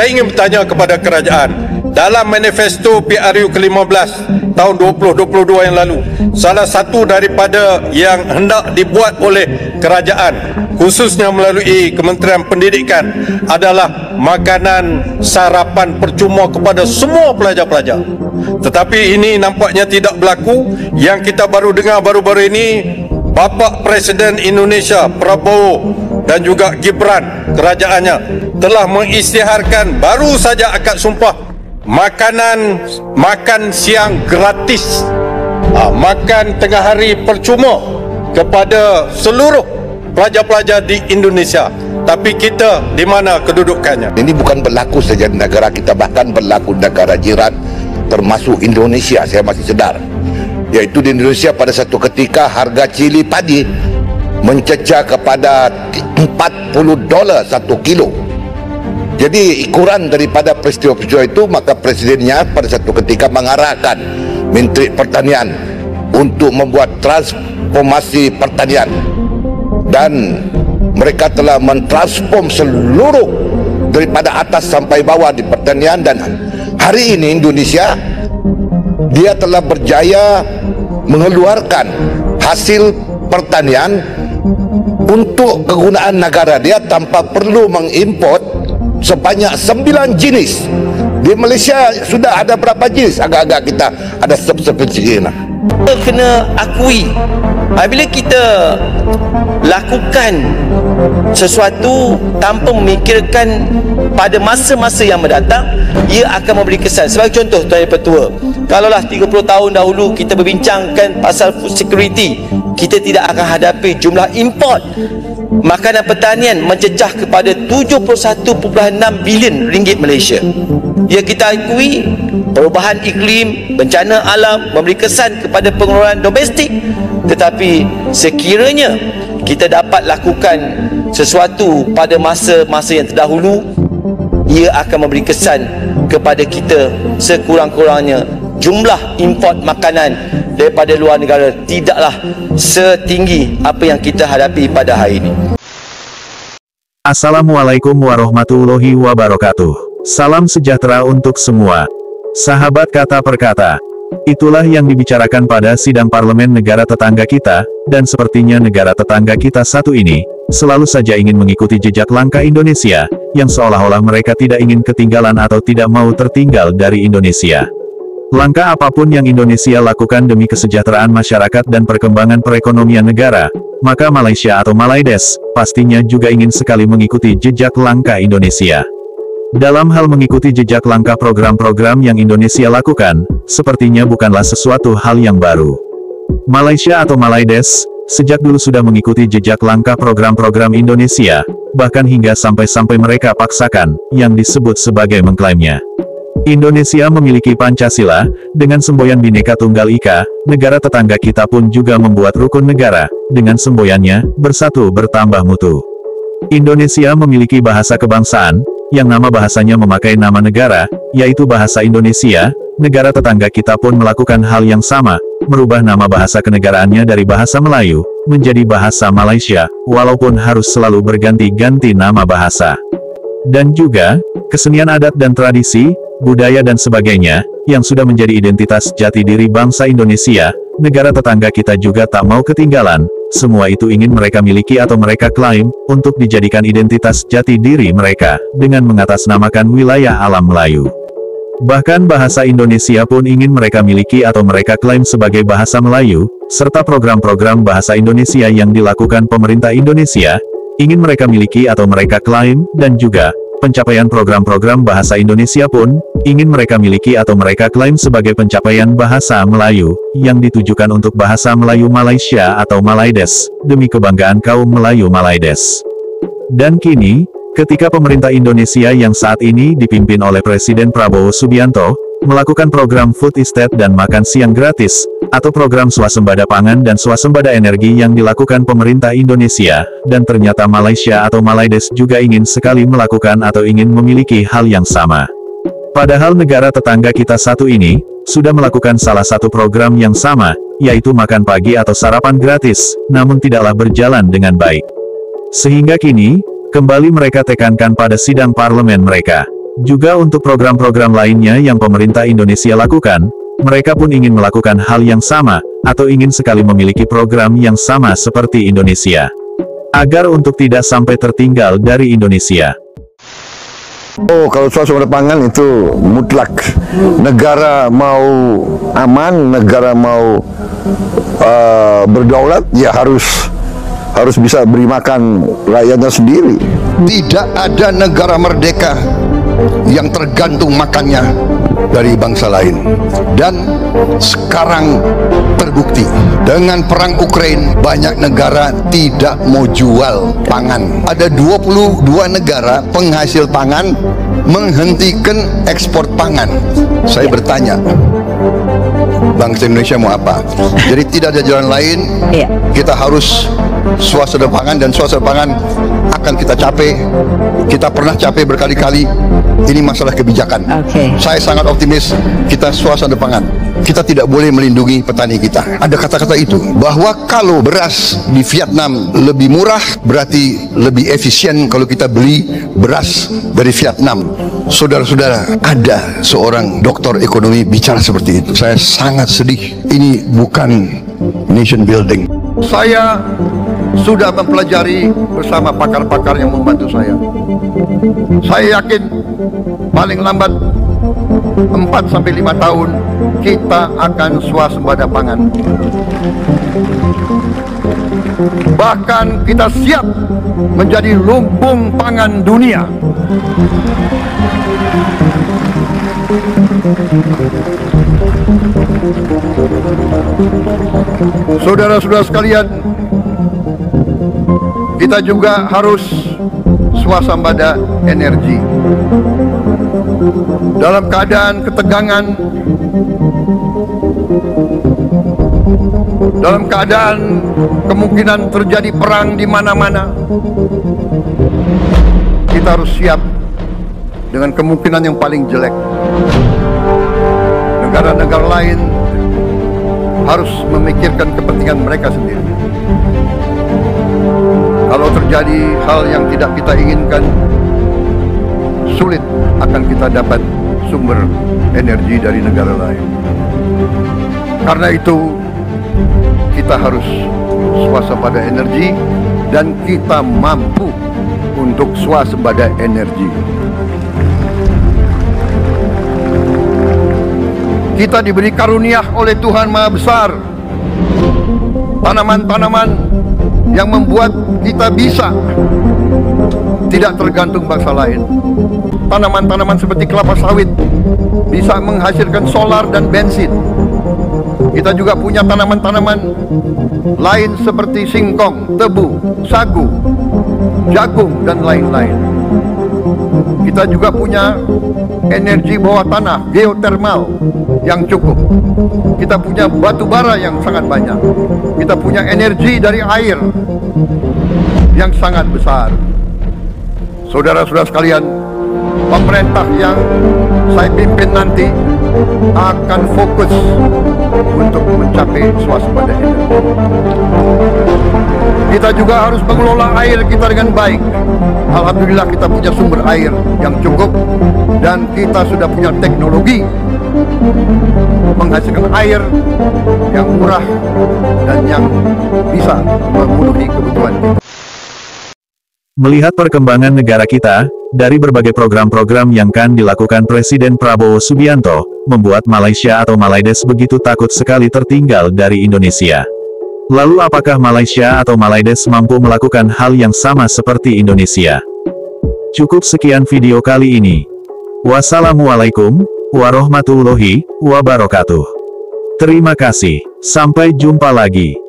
ingin bertanya kepada kerajaan, dalam manifesto PRU ke-15 tahun 2022 yang lalu, salah satu daripada yang hendak dibuat oleh kerajaan, khususnya melalui Kementerian Pendidikan, adalah makanan sarapan percuma kepada semua pelajar-pelajar. Tetapi ini nampaknya tidak berlaku. Yang kita baru dengar baru-baru ini, Bapa Presiden Indonesia Prabowo dan juga Gibran, kerajaannya telah mengisytiharkan baru saja akad sumpah makan siang gratis, makan tengah hari percuma kepada seluruh pelajar-pelajar di Indonesia. Tapi kita di mana kedudukannya? Ini bukan berlaku saja di negara kita, bahkan berlaku di negara jiran termasuk Indonesia. Saya masih sedar, yaitu di Indonesia pada satu ketika harga cili padi mencecah kepada $40 1 kilo. Jadi ukuran daripada peristiwa-peristiwa itu, maka presidennya pada satu ketika mengarahkan Menteri Pertanian untuk membuat transformasi pertanian, dan mereka telah mentransform seluruh daripada atas sampai bawah di pertanian. Dan hari ini Indonesia, dia telah berjaya mengeluarkan hasil pertanian untuk kegunaan negara dia tanpa perlu mengimport sebanyak 9 jenis. Di Malaysia sudah ada berapa jenis? Agak-agak kita ada seperti ini. Kita kena akui, bila kita lakukan sesuatu tanpa memikirkan pada masa-masa yang mendatang, ia akan memberi kesan. Sebagai contoh, Tuan Yang Pertua, kalaulah 30 tahun dahulu kita berbincangkan pasal food security, kita tidak akan hadapi jumlah import makanan pertanian mencecah kepada 71.6 bilion ringgit Malaysia. Ya, kita akui perubahan iklim, bencana alam memberi kesan kepada pengeluaran domestik, tetapi sekiranya kita dapat lakukan sesuatu pada masa-masa yang terdahulu, ia akan memberi kesan kepada kita. Sekurang-kurangnya jumlah import makanan daripada luar negara tidaklah setinggi apa yang kita hadapi pada hari ini. Assalamualaikum warahmatullahi wabarakatuh. Salam sejahtera untuk semua. Sahabat Kata Per Kata, itulah yang dibicarakan pada sidang parlemen negara tetangga kita, dan sepertinya negara tetangga kita satu ini selalu saja ingin mengikuti jejak langkah Indonesia, yang seolah-olah mereka tidak ingin ketinggalan atau tidak mau tertinggal dari Indonesia. Langkah apapun yang Indonesia lakukan demi kesejahteraan masyarakat dan perkembangan perekonomian negara, maka Malaysia atau Malaides pastinya juga ingin sekali mengikuti jejak langkah Indonesia. Dalam hal mengikuti jejak langkah program-program yang Indonesia lakukan, sepertinya bukanlah sesuatu hal yang baru. Malaysia atau Malaides sejak dulu sudah mengikuti jejak langkah program-program Indonesia, bahkan hingga sampai-sampai mereka paksakan yang disebut sebagai mengklaimnya. Indonesia memiliki Pancasila, dengan semboyan Bhinneka Tunggal Ika. Negara tetangga kita pun juga membuat rukun negara, dengan semboyannya, Bersatu Bertambah Mutu. Indonesia memiliki bahasa kebangsaan, yang nama bahasanya memakai nama negara, yaitu bahasa Indonesia. Negara tetangga kita pun melakukan hal yang sama, merubah nama bahasa kenegaraannya dari bahasa Melayu, menjadi bahasa Malaysia, walaupun harus selalu berganti-ganti nama bahasa. Dan juga, kesenian adat dan tradisi, budaya dan sebagainya, yang sudah menjadi identitas jati diri bangsa Indonesia, negara tetangga kita juga tak mau ketinggalan. Semua itu ingin mereka miliki atau mereka klaim, untuk dijadikan identitas jati diri mereka, dengan mengatasnamakan wilayah alam Melayu. Bahkan bahasa Indonesia pun ingin mereka miliki atau mereka klaim sebagai bahasa Melayu, serta program-program bahasa Indonesia yang dilakukan pemerintah Indonesia, ingin mereka miliki atau mereka klaim, dan juga pencapaian program-program bahasa Indonesia pun ingin mereka miliki atau mereka klaim sebagai pencapaian bahasa Melayu, yang ditujukan untuk bahasa Melayu Malaysia atau Malaides, demi kebanggaan kaum Melayu Malaides. Dan kini, ketika pemerintah Indonesia yang saat ini dipimpin oleh Presiden Prabowo Subianto, melakukan program food estate dan makan siang gratis, atau program swasembada pangan dan swasembada energi yang dilakukan pemerintah Indonesia, dan ternyata Malaysia atau Malaides juga ingin sekali melakukan atau ingin memiliki hal yang sama. Padahal negara tetangga kita satu ini, sudah melakukan salah satu program yang sama, yaitu makan pagi atau sarapan gratis, namun tidaklah berjalan dengan baik. Sehingga kini, kembali mereka tekankan pada sidang parlemen mereka, Juga untuk program-program lainnya yang pemerintah Indonesia lakukan, mereka pun ingin melakukan hal yang sama, atau ingin sekali memiliki program yang sama seperti Indonesia. Agar untuk tidak sampai tertinggal dari Indonesia. Oh, kalau suasana pangan itu mutlak. Negara mau aman, negara mau berdaulat, ya harus bisa beri makan rakyatnya sendiri. Tidak ada negara merdeka yang tergantung makannya dari bangsa lain. Dan sekarang terbukti dengan perang Ukraina, banyak negara tidak mau jual pangan. Ada 22 negara penghasil pangan menghentikan ekspor pangan. Saya bertanya, bangsa Indonesia mau apa? Jadi tidak ada jalan lain. Kita harus swasembada pangan, dan swasembada pangan akan kita capai. Kita pernah capai berkali-kali. Ini masalah kebijakan. Saya sangat optimis kita swasembada pangan. Kita tidak boleh melindungi petani kita. Ada kata-kata itu bahwa kalau beras di Vietnam lebih murah, berarti lebih efisien kalau kita beli beras dari Vietnam. Saudara-saudara, ada seorang doktor ekonomi bicara seperti itu. Saya sangat sedih. Ini bukan nation building. Saya sudah mempelajari bersama pakar-pakar yang membantu saya. Saya yakin paling lambat 4-5 tahun kita akan swasembada pangan. Bahkan kita siap menjadi lumbung pangan dunia. Saudara-saudara sekalian, kita juga harus swasembada energi. Dalam keadaan ketegangan, dalam keadaan kemungkinan terjadi perang di mana-mana, kita harus siap dengan kemungkinan yang paling jelek. Negara-negara lain harus memikirkan kepentingan mereka sendiri. Kalau terjadi hal yang tidak kita inginkan, sulit akan kita dapat sumber energi dari negara lain. Karena itu, kita harus swasembada energi, dan kita mampu untuk swasembada energi. Kita diberi karunia oleh Tuhan Maha Besar tanaman-tanaman yang membuat kita bisa tidak tergantung bangsa lain. Tanaman-tanaman seperti kelapa sawit bisa menghasilkan solar dan bensin. Kita juga punya tanaman-tanaman lain seperti singkong, tebu, sagu, jagung, dan lain-lain. Kita juga punya energi bawah tanah, geotermal yang cukup. Kita punya batu bara yang sangat banyak. Kita punya energi dari air yang sangat besar. Saudara-saudara sekalian, pemerintah yang saya pimpin nanti akan fokus untuk mencapai swasembada energi. Kita juga harus mengelola air kita dengan baik. Alhamdulillah kita punya sumber air yang cukup, dan kita sudah punya teknologi menghasilkan air yang murah dan yang bisa memenuhi kebutuhan kita. Melihat perkembangan negara kita, dari berbagai program-program yang akan dilakukan Presiden Prabowo Subianto, membuat Malaysia atau Malaides begitu takut sekali tertinggal dari Indonesia. Lalu apakah Malaysia atau Malaides mampu melakukan hal yang sama seperti Indonesia? Cukup sekian video kali ini. Wassalamualaikum warahmatullahi wabarakatuh. Terima kasih. Sampai jumpa lagi.